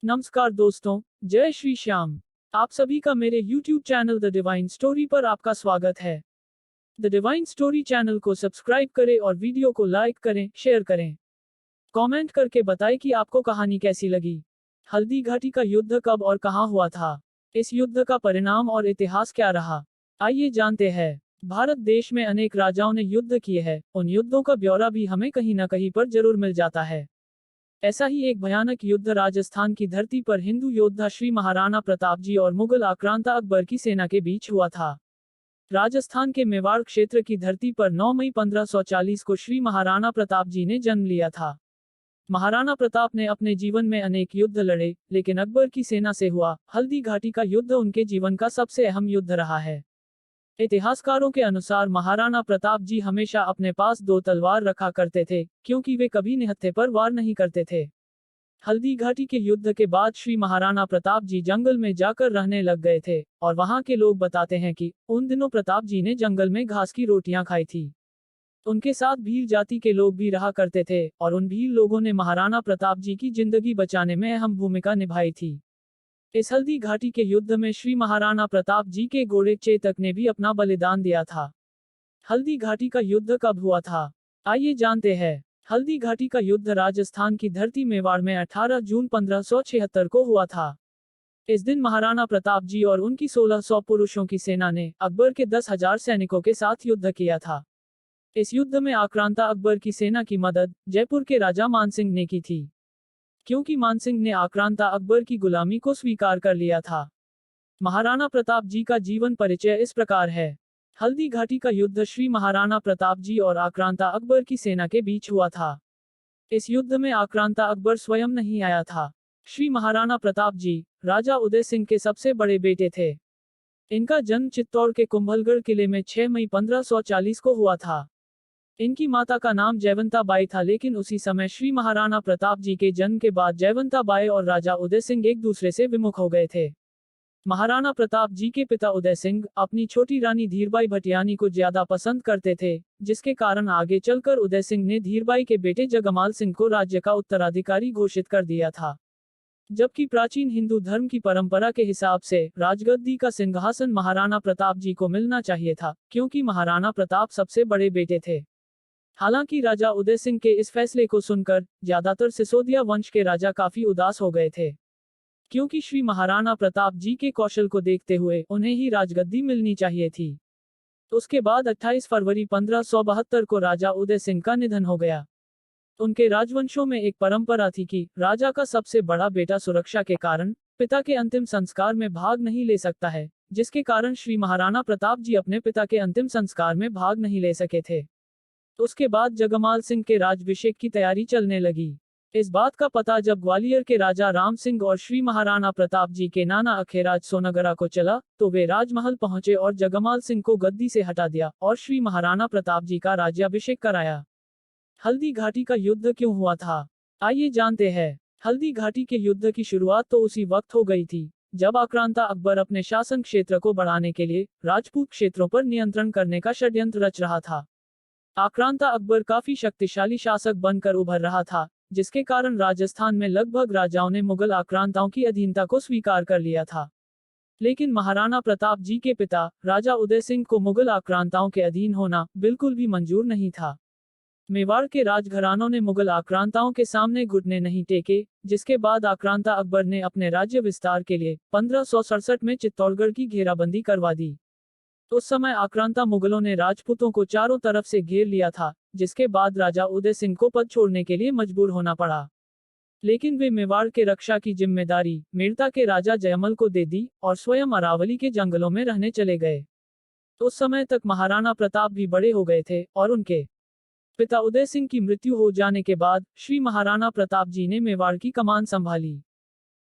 नमस्कार दोस्तों, जय श्री श्याम। आप सभी का मेरे YouTube channel the divine story पर आपका स्वागत है। द डिवाइन स्टोरी चैनल को सब्सक्राइब करें और वीडियो को लाइक करें, शेयर करें। कमेंट करके बताएं कि आपको कहानी कैसी लगी। हल्दी घाटी का युद्ध कब और कहां हुआ था? इस युद्ध का परिणाम और इतिहास क्या रहा? आइए जानते हैं। भारत देश में अनेक राजाओं ने युद्ध किए हैं। उन युद्धों का ब्यौरा भी हमें कहीं न कहीं पर जरूर मिल जाता है। ऐसा ही एक भयानक युद्ध राजस्थान की धरती पर हिंदू योद्धा श्री महाराणा प्रताप जी और मुगल आक्रांता अकबर की सेना के बीच हुआ था। राजस्थान के मेवाड़ क्षेत्र की धरती पर 9 मई 1540 को श्री महाराणा प्रताप जी ने जन्म लिया था। महाराणा प्रताप ने अपने जीवन में अनेक युद्ध लड़े, लेकिन अकबर की सेना से हुआ हल्दी घाटी का युद्ध उनके जीवन का सबसे अहम युद्ध रहा है। इतिहासकारों के अनुसार महाराणा प्रताप जी हमेशा अपने पास 2 तलवार रखा करते थे, क्योंकि वे कभी निहत्थे पर वार नहीं करते थे। हल्दी घाटी के युद्ध के बाद श्री महाराणा प्रताप जी जंगल में जाकर रहने लग गए थे, और वहां के लोग बताते हैं कि उन दिनों प्रताप जी ने जंगल में घास की रोटियां खाई थी। उनके साथ भील जाति के लोग भी रहा करते थे, और उन भील लोगों ने महाराणा प्रताप जी की जिंदगी बचाने में अहम भूमिका निभाई थी। इस हल्दी घाटी के युद्ध में श्री महाराणा प्रताप जी के घोड़े चेतक ने भी अपना बलिदान दिया था। हल्दी घाटी का युद्ध कब हुआ था? आइए जानते हैं। हल्दी घाटी का युद्ध राजस्थान की धरती मेवाड़ में 18 जून 1576 को हुआ था। इस दिन महाराणा प्रताप जी और उनकी 1600 पुरुषों की सेना ने अकबर के 10,000 सैनिकों के साथ युद्ध किया था। इस युद्ध में आक्रांता अकबर की सेना की मदद जयपुर के राजा मानसिंह ने की थी, क्योंकि मानसिंह ने आक्रांता अकबर की गुलामी को स्वीकार कर लिया था। महाराणा प्रताप जी का जीवन परिचय इस प्रकार है। हल्दी घाटी का युद्ध श्री महाराणा प्रताप जी और आक्रांता अकबर की सेना के बीच हुआ था। इस युद्ध में आक्रांता अकबर स्वयं नहीं आया था। श्री महाराणा प्रताप जी राजा उदय सिंह के सबसे बड़े बेटे थे। इनका जन्म चित्तौड़ के कुंभलगढ़ किले में 6 मई 1540 को हुआ था। इनकी माता का नाम जयवंता बाई था, लेकिन उसी समय श्री महाराणा प्रताप जी के जन्म के बाद जयवंता बाई और राजा उदय सिंह एक दूसरे से विमुख हो गए थे। महाराणा प्रताप जी के पिता उदय सिंह अपनी छोटी रानी धीरबाई भटियानी को ज्यादा पसंद करते थे, जिसके कारण आगे चलकर उदय सिंह ने धीरबाई के बेटे जगमाल सिंह को राज्य का उत्तराधिकारी घोषित कर दिया था। जबकि प्राचीन हिंदू धर्म की परंपरा के हिसाब से राजगद्दी का सिंहासन महाराणा प्रताप जी को मिलना चाहिए था, क्योंकि महाराणा प्रताप सबसे बड़े बेटे थे। हालांकि राजा उदय सिंह के इस फैसले को सुनकर ज्यादातर सिसोदिया वंश के राजा काफी उदास हो गए थे, क्योंकि श्री महाराणा प्रताप जी के कौशल को देखते हुए उन्हें ही राजगद्दी मिलनी चाहिए थी। उसके बाद 28 फरवरी 1572 को राजा उदय सिंह का निधन हो गया। उनके राजवंशों में एक परंपरा थी कि राजा का सबसे बड़ा बेटा सुरक्षा के कारण पिता के अंतिम संस्कार में भाग नहीं ले सकता है, जिसके कारण श्री महाराणा प्रताप जी अपने पिता के अंतिम संस्कार में भाग नहीं ले सके थे। उसके बाद जगमाल सिंह के राज्याभिषेक की तैयारी चलने लगी। इस बात का पता जब ग्वालियर के राजा राम सिंह और श्री महाराणा प्रताप जी के नाना अखेराज सोनागरा को चला, तो वे राजमहल पहुंचे और जगमाल सिंह को गद्दी से हटा दिया और श्री महाराणा प्रताप जी का राज्याभिषेक कराया। हल्दी घाटी का युद्ध क्यों हुआ था? आइए जानते हैं। हल्दी घाटी के युद्ध की शुरुआत तो उसी वक्त हो गई थी जब आक्रांता अकबर अपने शासन क्षेत्र को बढ़ाने के लिए राजपूत क्षेत्रों पर नियंत्रण करने का षड्यंत्र रच रहा था। आक्रांता अकबर काफी शक्तिशाली शासक बनकर उभर रहा था, जिसके कारण राजस्थान में लगभग राजाओं ने मुगल आक्रांताओं की अधीनता को स्वीकार कर लिया था। लेकिन महाराणा प्रताप जी के पिता राजा उदय सिंह को मुगल आक्रांताओं के अधीन होना बिल्कुल भी मंजूर नहीं था। मेवाड़ के राजघरानों ने मुगल आक्रांताओं के सामने घुटने नहीं टेके, जिसके बाद आक्रांता अकबर ने अपने राज्य विस्तार के लिए 1567 में चित्तौड़गढ़ की घेराबंदी करवा दी। उस समय आक्रांता मुगलों ने राजपूतों को चारों तरफ से घेर लिया था, जिसके बाद राजा उदय सिंह को पद छोड़ने के लिए मजबूर होना पड़ा। लेकिन वे मेवाड़ के रक्षा की जिम्मेदारी मेड़ता के राजा जयमल को दे दी और स्वयं अरावली के जंगलों में रहने चले गए। उस समय तक महाराणा प्रताप भी बड़े हो गए थे और उनके पिता उदय सिंह की मृत्यु हो जाने के बाद श्री महाराणा प्रताप जी ने मेवाड़ की कमान संभाली।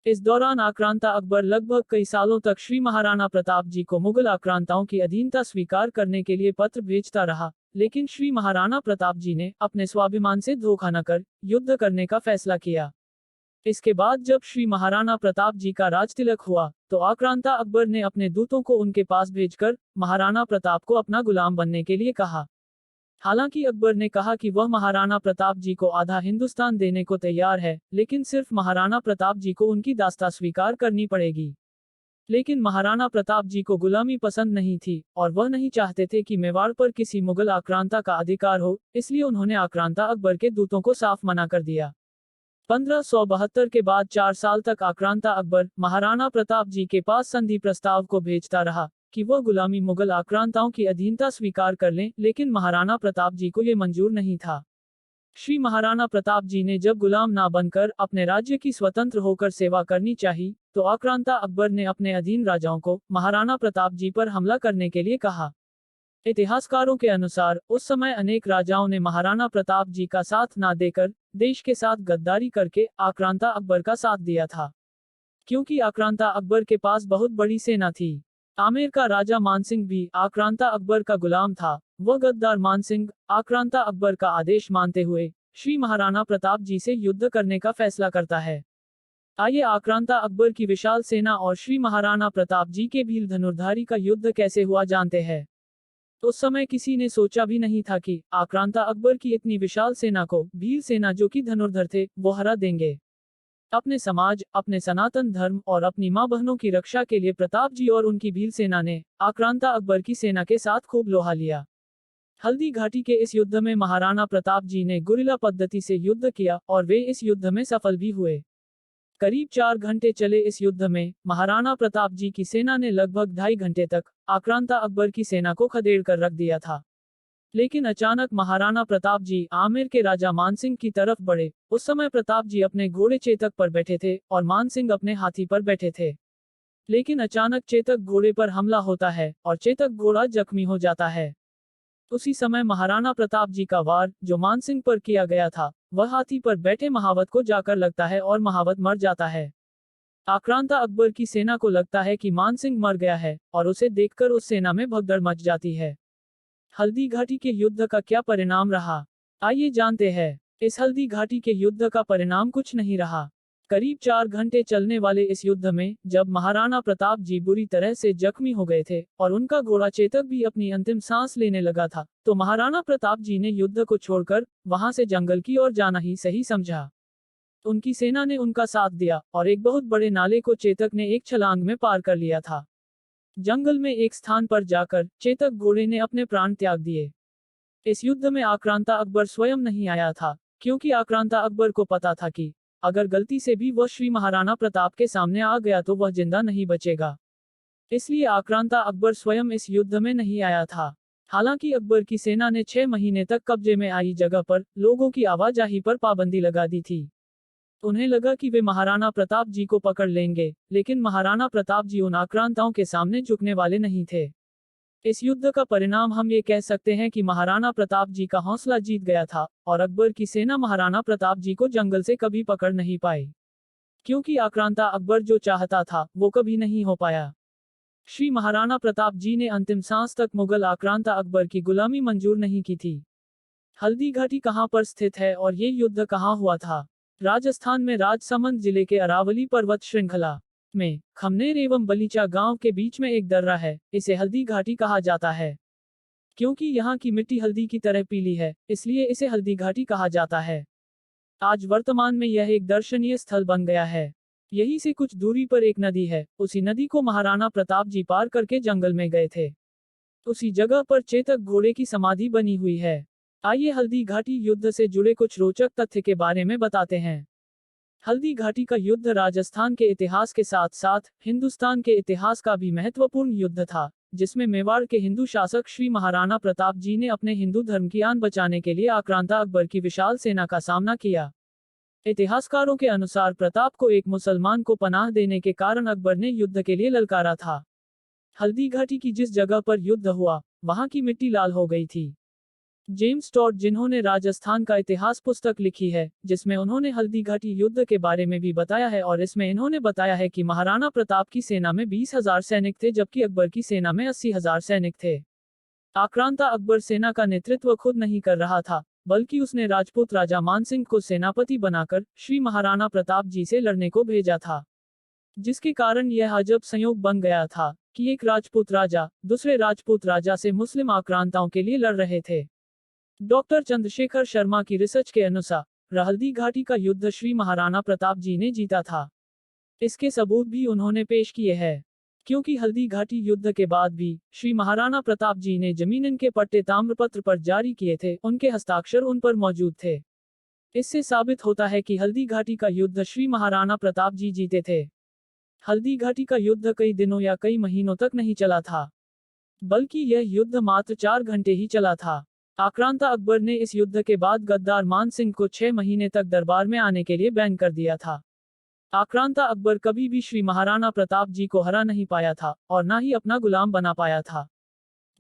इस दौरान आक्रांता अकबर लगभग कई सालों तक श्री महाराणा प्रताप जी को मुगल आक्रांताओं की अधीनता स्वीकार करने के लिए पत्र भेजता रहा, लेकिन श्री महाराणा प्रताप जी ने अपने स्वाभिमान से धोखा न कर युद्ध करने का फैसला किया। इसके बाद जब श्री महाराणा प्रताप जी का राजतिलक हुआ, तो आक्रांता अकबर ने अपने दूतों को उनके पास भेजकर महाराणा प्रताप को अपना गुलाम बनने के लिए कहा। हालांकि अकबर ने कहा कि वह महाराणा प्रताप जी को आधा हिंदुस्तान देने को तैयार है, लेकिन सिर्फ महाराणा प्रताप जी को उनकी दास्ता स्वीकार करनी पड़ेगी। लेकिन महाराणा प्रताप जी को गुलामी पसंद नहीं थी और वह नहीं चाहते थे कि मेवाड़ पर किसी मुगल आक्रांता का अधिकार हो, इसलिए उन्होंने आक्रांता अकबर के दूतों को साफ मना कर दिया। 1572 के बाद 4 साल तक आक्रांता अकबर महाराणा प्रताप जी के पास संधि प्रस्ताव को भेजता रहा कि वह गुलामी मुगल आक्रांताओं की अधीनता स्वीकार कर लें, लेकिन महाराणा प्रताप जी को ये मंजूर नहीं था। श्री महाराणा प्रताप जी ने जब गुलाम ना बनकर अपने राज्य की स्वतंत्र होकर सेवा करनी चाहिए, तो आक्रांता अकबर ने अपने अधीन राजाओं को महाराणा प्रताप जी पर हमला करने के लिए कहा। इतिहासकारों के अनुसार उस समय अनेक राजाओं ने महाराणा प्रताप जी का साथ ना देकर देश के साथ गद्दारी करके आक्रांता अकबर का साथ दिया था। क्योंकि आक्रांता अकबर के पास बहुत बड़ी सेना थी। आमेर का राजा मानसिंह भी आक्रांता अकबर का गुलाम था। वह गद्दार मानसिंह आक्रांता अकबर का आदेश मानते हुए श्री महाराणा प्रताप जी से युद्ध करने का फैसला करता है। आइए आक्रांता अकबर की विशाल सेना और श्री महाराणा प्रताप जी के भील धनुर्धारी का युद्ध कैसे हुआ जानते हैं। उस समय किसी ने सोचा भी नहीं था कि आक्रांता अकबर की इतनी विशाल सेना को भील सेना जो कि धनुर्धर थे वो हरा देंगे। अपने समाज, अपने सनातन धर्म और अपनी मां बहनों की रक्षा के लिए प्रताप जी और उनकी भील सेना ने आक्रांता अकबर की सेना के साथ खूब लोहा लिया। हल्दी घाटी के इस युद्ध में महाराणा प्रताप जी ने गुरिल्ला पद्धति से युद्ध किया और वे इस युद्ध में सफल भी हुए। करीब 4 घंटे चले इस युद्ध में महाराणा प्रताप जी की सेना ने लगभग 2.5 घंटे तक आक्रांता अकबर की सेना को खदेड़ कर रख दिया था। लेकिन अचानक महाराणा प्रताप जी आमेर के राजा मानसिंह की तरफ बढ़े। उस समय प्रताप जी अपने घोड़े चेतक पर बैठे थे और मानसिंह अपने हाथी पर बैठे थे। लेकिन अचानक चेतक घोड़े पर हमला होता है और चेतक घोड़ा जख्मी हो जाता है। उसी समय महाराणा प्रताप जी का वार जो मानसिंह पर किया गया था वह हाथी पर बैठे महावत को जाकर लगता है और महावत मर जाता है। आक्रांता अकबर की सेना को लगता है कि मानसिंह मर गया है और उसे देखकर उस सेना में भगदड़ मच जाती है। हल्दी घाटी के युद्ध का क्या परिणाम रहा, आइए जानते हैं। इस हल्दी घाटी के युद्ध का परिणाम कुछ नहीं रहा। करीब 4 घंटे चलने वाले इस युद्ध में जब महाराणा प्रताप जी बुरी तरह से जख्मी हो गए थे और उनका घोड़ा चेतक भी अपनी अंतिम सांस लेने लगा था, तो महाराणा प्रताप जी ने युद्ध को छोड़कर वहां से जंगल की ओर जाना ही सही समझा। उनकी सेना ने उनका साथ दिया और एक बहुत बड़े नाले को चेतक ने एक छलांग में पार कर लिया था। जंगल में एक स्थान पर जाकर चेतक घोड़े ने अपने प्राण त्याग दिए। इस युद्ध में आक्रांता अकबर स्वयं नहीं आया था, क्योंकि आक्रांता अकबर को पता था कि अगर गलती से भी वह श्री महाराणा प्रताप के सामने आ गया तो वह जिंदा नहीं बचेगा। इसलिए आक्रांता अकबर स्वयं इस युद्ध में नहीं आया था। हालांकि अकबर की सेना ने 6 महीने तक कब्जे में आई जगह पर लोगों की आवाजाही पर पाबंदी लगा दी थी। उन्हें लगा कि वे महाराणा प्रताप जी को पकड़ लेंगे, लेकिन महाराणा प्रताप जी उन आक्रांताओं के सामने झुकने वाले नहीं थे। इस युद्ध का परिणाम हम ये कह सकते हैं कि महाराणा प्रताप जी का हौसला जीत गया था और अकबर की सेना महाराणा प्रताप जी को जंगल से कभी पकड़ नहीं पाई, क्योंकि आक्रांता अकबर जो चाहता था वो कभी नहीं हो पाया। श्री महाराणा प्रताप जी ने अंतिम सांस तक मुगल आक्रांता अकबर की गुलामी मंजूर नहीं की थी। हल्दी घाटी कहाँ पर स्थित है और ये युद्ध कहाँ हुआ था? राजस्थान में राजसमंद जिले के अरावली पर्वत श्रृंखला में खमनेर एवं बलीचा गांव के बीच में एक दर्रा है। इसे हल्दी घाटी कहा जाता है। क्योंकि यहाँ की मिट्टी हल्दी की तरह पीली है, इसलिए इसे हल्दी घाटी कहा जाता है। आज वर्तमान में यह एक दर्शनीय स्थल बन गया है। यहीं से कुछ दूरी पर एक नदी है। उसी नदी को महाराणा प्रताप जी पार करके जंगल में गए थे। उसी जगह पर चेतक घोड़े की समाधि बनी हुई है। आइए हल्दी घाटी युद्ध से जुड़े कुछ रोचक तथ्य के बारे में बताते हैं। हल्दी घाटी का युद्ध राजस्थान के इतिहास के साथ साथ हिंदुस्तान के इतिहास का भी महत्वपूर्ण युद्ध था, जिसमें मेवाड़ के हिंदू शासक श्री महाराणा प्रताप जी ने अपने हिंदू धर्म की आन बचाने के लिए आक्रांता अकबर की विशाल सेना का सामना किया। इतिहासकारों के अनुसार प्रताप को एक मुसलमान को पनाह देने के कारण अकबर ने युद्ध के लिए ललकारा था। हल्दी घाटी की जिस जगह पर युद्ध हुआ वहां की मिट्टी लाल हो गई थी। जेम्स टॉड, जिन्होंने राजस्थान का इतिहास पुस्तक लिखी है, जिसमें उन्होंने हल्दी घाटी युद्ध के बारे में भी बताया है, और इसमें इन्होंने बताया है कि महाराणा प्रताप की सेना में 20,000 सैनिक थे, जबकि अकबर की सेना में 80,000 सैनिक थे। आक्रांता अकबर सेना का नेतृत्व खुद नहीं कर रहा था, बल्कि उसने राजपूत राजा मानसिंह को सेनापति बनाकर श्री महाराणा प्रताप जी से लड़ने को भेजा था, जिसके कारण यह अजब संयोग बन गया था कि एक राजपूत राजा दूसरे राजपूत राजा से मुस्लिम आक्रांताओं के लिए लड़ रहे थे। डॉक्टर चंद्रशेखर शर्मा की रिसर्च के अनुसार हल्दी घाटी का युद्ध श्री महाराणा प्रताप जी ने जीता था। इसके सबूत भी उन्होंने पेश किए हैं। क्योंकि हल्दी घाटी युद्ध के बाद भी श्री महाराणा प्रताप जी ने जमीन के पट्टे ताम्रपत्र पर जारी किए थे, उनके हस्ताक्षर उन पर मौजूद थे। इससे साबित होता है कि हल्दी घाटी का युद्ध श्री महाराणा प्रताप जी जीते थे। हल्दी घाटी का युद्ध कई दिनों या कई महीनों तक नहीं चला था, बल्कि यह युद्ध मात्र 4 घंटे ही चला था। आक्रांता अकबर ने इस युद्ध के बाद गद्दार मान सिंह को 6 महीने तक दरबार में आने के लिए बैन कर दिया था। आक्रांता अकबर कभी भी श्री महाराणा प्रताप जी को हरा नहीं पाया था और न ही अपना गुलाम बना पाया था।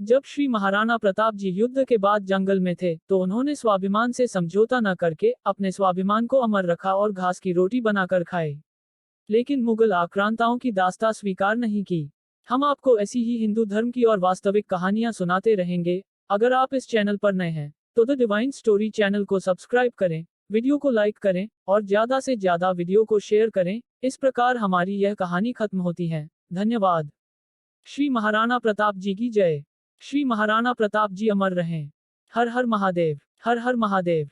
जब श्री महाराणा प्रताप जी युद्ध के बाद जंगल में थे तो उन्होंने स्वाभिमान से समझौता न करके अपने स्वाभिमान को अमर रखा और घास की रोटी बनाकर खाए। लेकिन मुगल आक्रांताओं की दास्तां स्वीकार नहीं की। हम आपको ऐसी ही हिंदू धर्म की और वास्तविक कहानियां सुनाते रहेंगे। अगर आप इस चैनल पर नए हैं तो द डिवाइन स्टोरी चैनल को सब्सक्राइब करें, वीडियो को लाइक करें और ज्यादा से ज्यादा वीडियो को शेयर करें। इस प्रकार हमारी यह कहानी खत्म होती है। धन्यवाद। श्री महाराणा प्रताप जी की जय। श्री महाराणा प्रताप जी अमर रहें। हर हर महादेव। हर हर महादेव।